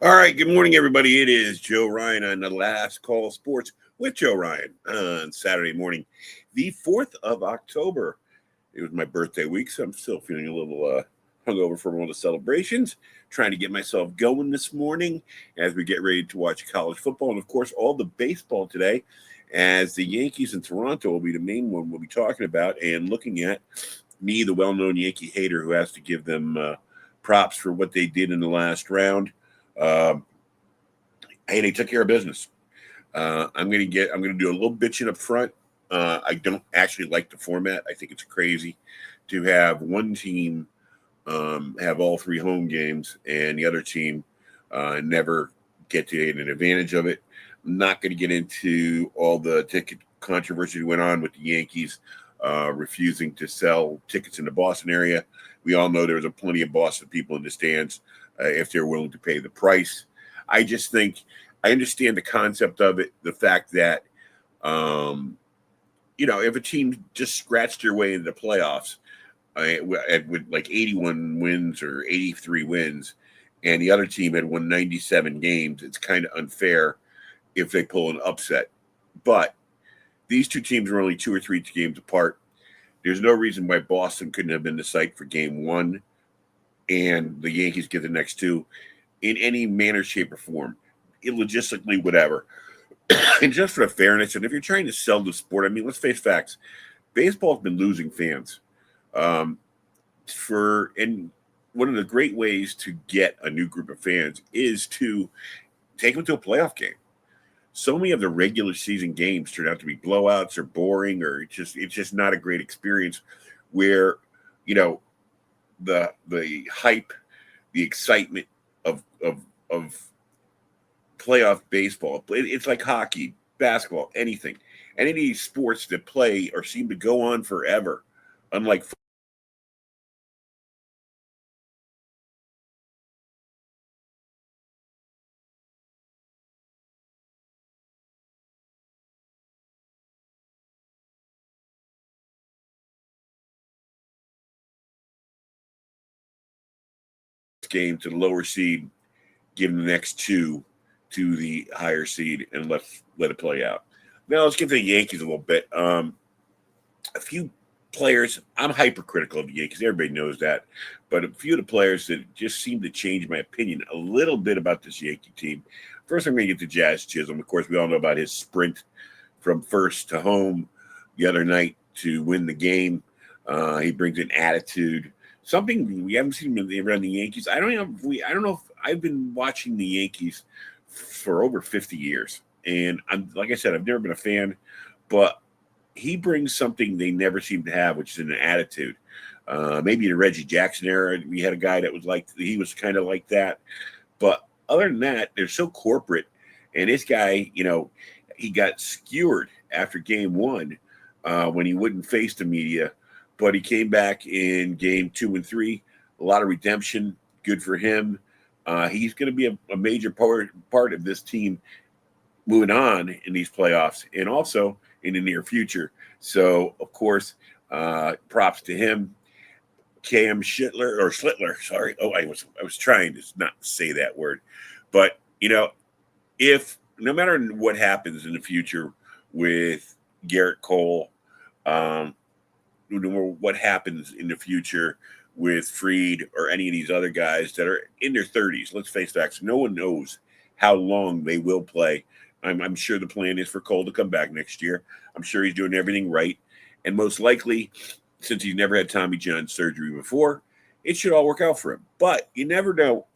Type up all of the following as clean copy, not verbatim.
All right, good morning, everybody. It is Joe Ryan on the Last Call Sports with Joe Ryan on Saturday morning, the 4th of October. It was my birthday week, so I'm still feeling a little hungover from all the celebrations. Trying to get myself going this morning as we get ready to watch college football and, of course, all the baseball today, as the Yankees in Toronto will be the main one we'll be talking about and looking at. Me, the well known Yankee hater who has to give them props for what they did in the last round. Um, hey, they took care of business. I'm gonna do a little bitching up front. I don't actually like the format. I think it's crazy to have one team have all three home games and the other team never get to get an advantage of it. I'm not going to get into all the ticket controversy that went on with the Yankees refusing to sell tickets in the Boston area. We all know there was a plenty of Boston people in the stands if they're willing to pay the price. I just think I understand the concept of it, the fact that um, if a team just scratched their way into the playoffs with like 81 wins or 83 wins, and the other team had won 97 games, it's kind of unfair if they pull an upset. But these two teams are only two or three games apart. There's no reason why Boston couldn't have been the site for game one and the Yankees get the next two in any manner, shape, or form, logistically, whatever. And just for the fairness, and if you're trying to sell the sport, I mean, let's face facts. Baseball's been losing fans. Um, and one of the great ways to get a new group of fans is to take them to a playoff game. So many of the regular season games turn out to be blowouts or boring, or it's just not a great experience. Where you know the hype, the excitement of playoff baseball. It's like hockey, basketball, anything. Any of these sports that play or seem to go on forever, unlike game to the lower seed, give the next two to the higher seed, and let it play out. Now let's get to the Yankees a little bit. A few players. I'm hypercritical of the Yankees. Everybody knows that, but a few of the players that just seem to change my opinion a little bit about this Yankee team. First, I'm going to get to Jazz Chisholm. Of course, we all know about his sprint from first to home the other night to win the game. He brings an attitude, something we haven't seen around the Yankees. I don't know if I've been watching the Yankees for over 50 years, and I'm like I said, I've never been a fan, but he brings something they never seem to have, which is an attitude. Maybe in the Reggie Jackson era, we had a guy that was like he was kind of like that, but other than that, they're so corporate. And this guy, he got skewered after game one when he wouldn't face the media, but he came back in game two and three. A lot of redemption, good for him. He's going to be a major part of this team moving on in these playoffs and also in the near future. So, of course, props to him. Cam Schlittler. Sorry. Oh, I was trying to not say that word, but if no matter what happens in the future with Garrett Cole, um, or what happens in the future with Freed or any of these other guys that are in their 30s, let's face facts. No one knows how long they will play. I'm sure the plan is for Cole to come back next year. I'm sure he's doing everything right. And most likely, since he's never had Tommy John surgery before, it should all work out for him. But you never know.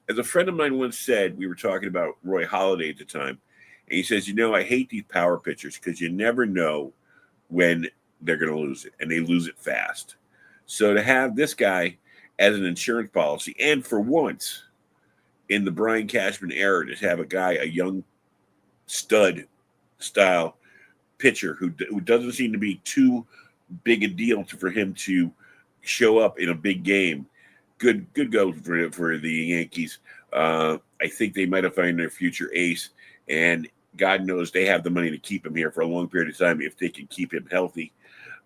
As a friend of mine once said, we were talking about Roy Halladay at the time, and he says, I hate these power pitchers because you never know when they're going to lose it, and they lose it fast. So to have this guy as an insurance policy, and for once in the Brian Cashman era, to have a young stud style pitcher who doesn't seem to be too big a deal for him to show up in a big game. Good go for the Yankees. I think they might have found their future ace, and God knows they have the money to keep him here for a long period of time if they can keep him healthy.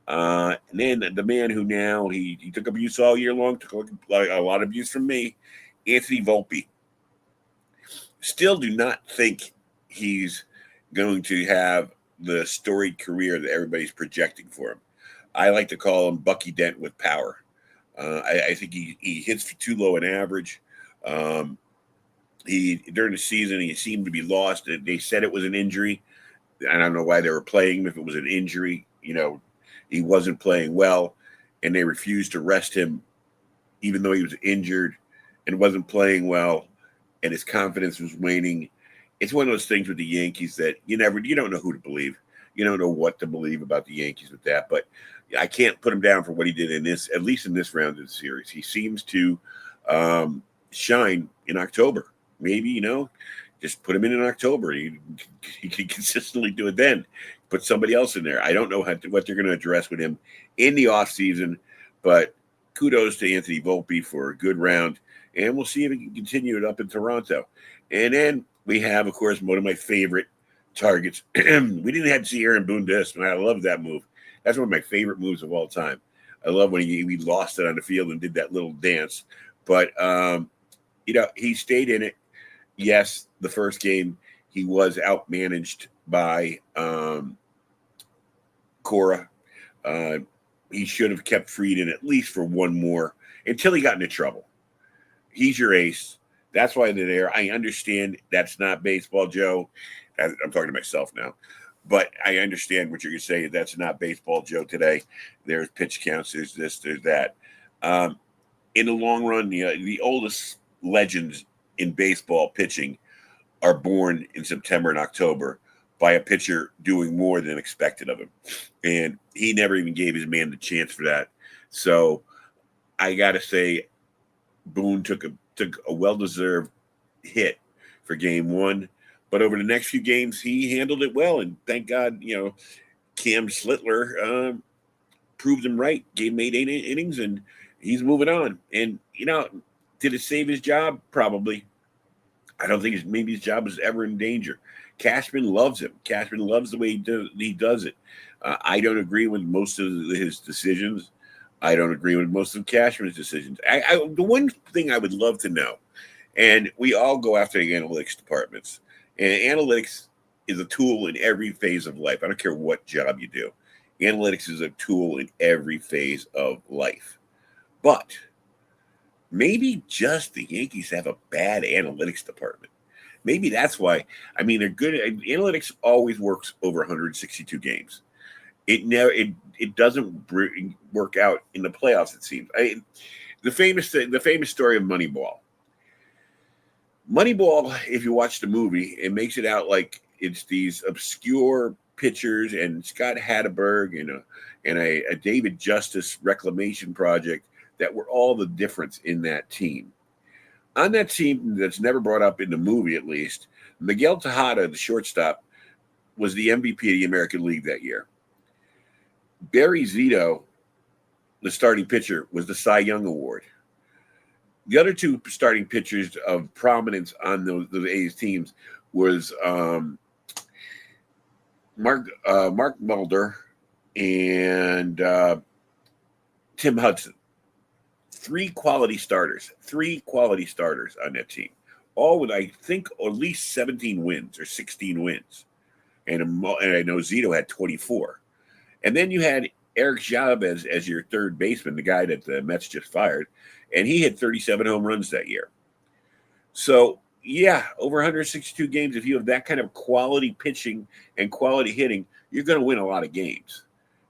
And then the man who now he took abuse all year long, took a lot of abuse from me, Anthony Volpe. Still do not think he's going to have the storied career that everybody's projecting for him. I like to call him Bucky Dent with power. I think he hits for too low an average. Um, he during the season he seemed to be lost. They said it was an injury. I don't know why they were playing him if it was an injury. He wasn't playing well, and they refused to rest him, even though he was injured and wasn't playing well, and his confidence was waning. It's one of those things with the Yankees that you don't know who to believe. You don't know what to believe about the Yankees with that, but I can't put him down for what he did in this, at least in this round of the series. He seems to shine in October. Maybe, just put him in October. He can consistently do it then. Put somebody else in there. I don't know what they're going to address with him in the offseason, but kudos to Anthony Volpe for a good round, and we'll see if he can continue it up in Toronto. And then we have, of course, one of my favorite targets. We didn't have to see Aaron Boone do this, and I love that move. That's one of my favorite moves of all time. I love when he lost it on the field and did that little dance. But, he stayed in it. Yes, the first game he was outmanaged by Cora. He should have kept Fried in at least for one more until he got into trouble. He's your ace. That's why they're there. I understand that's not baseball, Joe. I'm talking to myself now. But I understand what you're going to say. That's not baseball, Joe, today. There's pitch counts. There's this, there's that. In the long run, the oldest legends in baseball pitching are born in September and October by a pitcher doing more than expected of him. And he never even gave his man the chance for that. So I got to say, Boone took a well-deserved hit for game one. But over the next few games, he handled it well. And thank God, Cam Slittler proved him right, gave him 8 innings, and he's moving on. And, did it save his job? Probably. I don't think maybe his job is ever in danger. Cashman loves him. Cashman loves the way he does it. I don't agree with most of his decisions. I don't agree with most of Cashman's decisions. The one thing I would love to know, and we all go after the analytics departments, and analytics is a tool in every phase of life. I don't care what job you do. Analytics is a tool in every phase of life. But maybe just the Yankees have a bad analytics department. Maybe that's why. I mean, they're good. Analytics always works over 162 games. It doesn't work out in the playoffs. It seems. The famous story of Moneyball. Moneyball, if you watch the movie, it makes it out like it's these obscure pitchers and Scott Hatteberg and a David Justice reclamation project that were all the difference in that team. On that team that's never brought up in the movie, at least, Miguel Tejada, the shortstop, was the MVP of the American League that year. Barry Zito, the starting pitcher, was the Cy Young Award. The other two starting pitchers of prominence on those A's teams was Mark Mulder and Tim Hudson. Three quality starters on that team, all with, I think, at least 17 wins or 16 wins. And I know Zito had 24. And then you had Eric Chavez as your third baseman, the guy that the Mets just fired, and he had 37 home runs that year. So, yeah, over 162 games, if you have that kind of quality pitching and quality hitting, you're going to win a lot of games.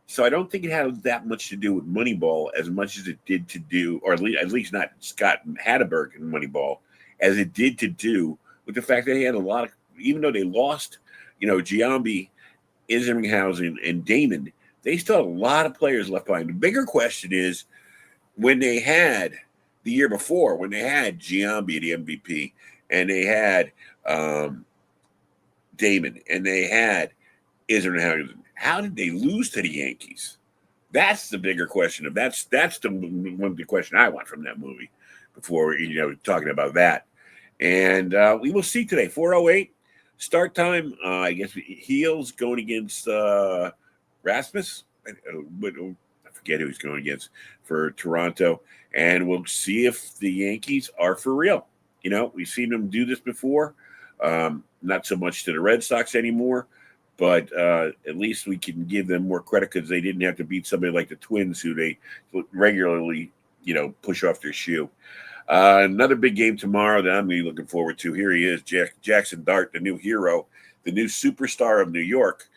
So I don't think it had that much to do with Moneyball as much as it did to do, or at least not Scott Hatteberg in Moneyball, as it did to do with the fact that they had a lot of, even though they lost, Giambi, Isringhausen, and Damon, they still had a lot of players left behind. The bigger question is, when they had the year before, when they had Giambi, the MVP, and they had Damon, and they had Isringhausen, how did they lose to the Yankees? That's the bigger question. That's the question I want from that movie before talking about that. And we will see today. 4:08 start time. I guess Heels going against Rasmus. I forget who he's going against for Toronto, and we'll see if the Yankees are for real. We've seen them do this before. Not so much to the Red Sox anymore, but at least we can give them more credit because they didn't have to beat somebody like the Twins, who they regularly, push off their shoe. Another big game tomorrow that I'm really looking forward to. Here he is, Jackson Dart, the new hero, the new superstar of New York,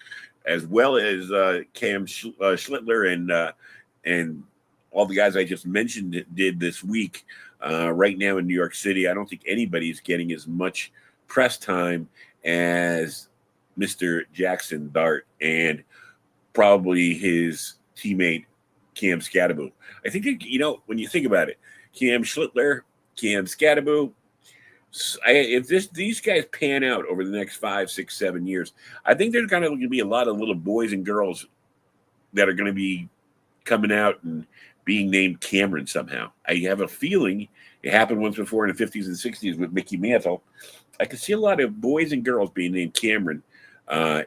as well as Cam Schlittler and all the guys I just mentioned did this week. Right now in New York City, I don't think anybody's getting as much press time as Mr. Jackson Dart and probably his teammate Cam Scatterbo. I think that, when you think about it, Cam Schlittler, Cam Scatterbo. If these guys pan out over the next 5, 6, 7 years, I think there's going to be a lot of little boys and girls that are going to be coming out and being named Cameron somehow. I have a feeling it happened once before in the 50s and 60s with Mickey Mantle. I could see a lot of boys and girls being named Cameron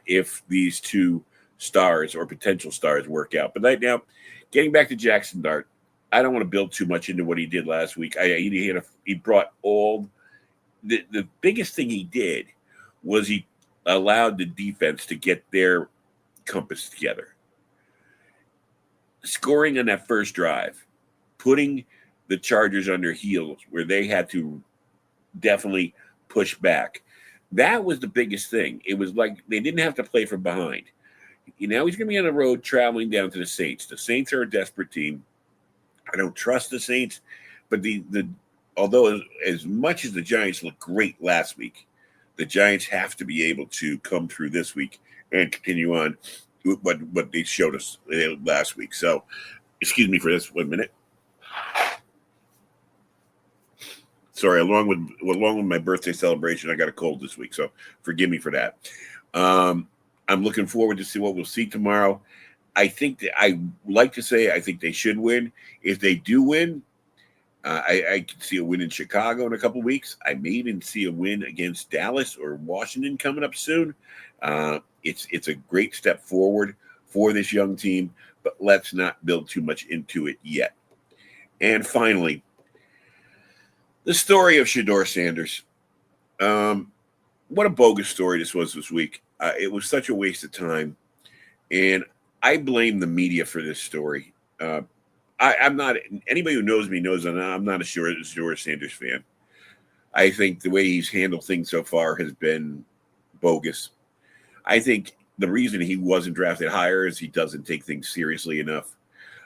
if these two stars or potential stars work out. But right now, getting back to Jackson Dart, I don't want to build too much into what he did last week. He brought all the biggest thing he did was he allowed the defense to get their compass together. Scoring on that first drive, putting the Chargers under heels where they had to definitely push back. That was the biggest thing. It was like they didn't have to play from behind. He's going to be on the road traveling down to the Saints. The Saints are a desperate team. I don't trust the Saints, but although as much as the Giants looked great last week, the Giants have to be able to come through this week and continue on what they showed us last week. So, excuse me for this 1 minute. Sorry, along with my birthday celebration, I got a cold this week, so forgive me for that. I'm looking forward to see what we'll see tomorrow. I think I think they should win. If they do win, I can see a win in Chicago in a couple weeks. I may even see a win against Dallas or Washington coming up soon. It's a great step forward for this young team, but let's not build too much into it yet. And finally, the story of Shedeur Sanders. What a bogus story this was this week. It was such a waste of time. And I blame the media for this story. I'm not, anybody who knows me knows that I'm not a Shedeur Sanders fan. I think the way he's handled things so far has been bogus. I think the reason he wasn't drafted higher is he doesn't take things seriously enough.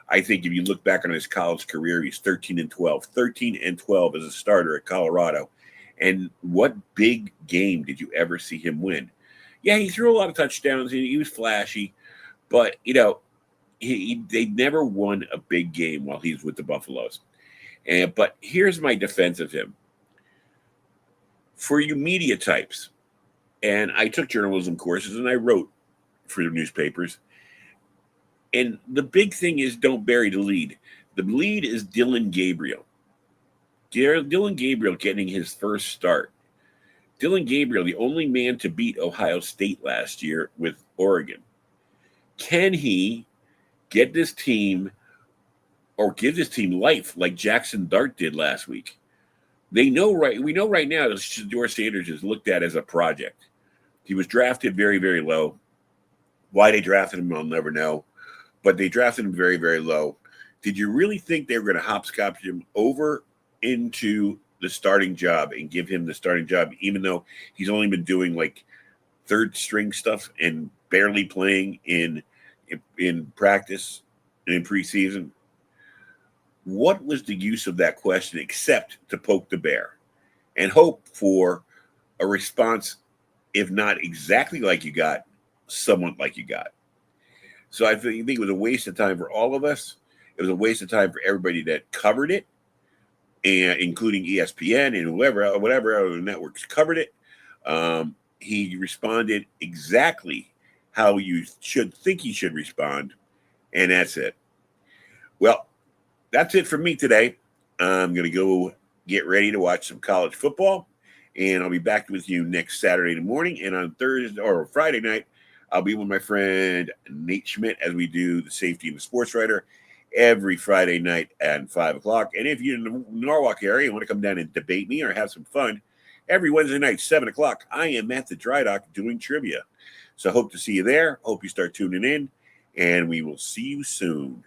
I think if you look back on his college career, he's 13-12. 13-12 as a starter at Colorado. And what big game did you ever see him win? Yeah, he threw a lot of touchdowns. He was flashy. But, they never won a big game while he was with the Buffaloes. But here's my defense of him. For you media types, and I took journalism courses and I wrote for newspapers. And the big thing is don't bury the lead. The lead is Dillon Gabriel. Dillon Gabriel getting his first start. Dillon Gabriel, the only man to beat Ohio State last year with Oregon. Can he get this team or give this team life like Jackson Dart did last week? We know right now that Shedeur Sanders is looked at as a project. He was drafted very, very low. Why they drafted him, I'll never know. But they drafted him very, very low. Did you really think they were going to hopscotch him over into the starting job and give him the starting job, even though he's only been doing like third string stuff and barely playing in practice and in preseason? What was the use of that question except to poke the bear and hope for a response, if not exactly like you got, somewhat like you got? So I think it was a waste of time for all of us. It was a waste of time for everybody that covered it, and including ESPN and whatever other networks covered it. He responded exactly how you should think he should respond, and that's it. Well, that's it for me today. I'm going to go get ready to watch some college football, and I'll be back with you next Saturday morning. And on Thursday or Friday night, I'll be with my friend Nate Schmidt as we do the Safety and the Sports Writer every Friday night at 5 o'clock. And if you're in the Norwalk area and want to come down and debate me or have some fun, every Wednesday night, 7 o'clock. I am at the Dry Dock doing trivia. So hope to see you there. Hope you start tuning in, and we will see you soon.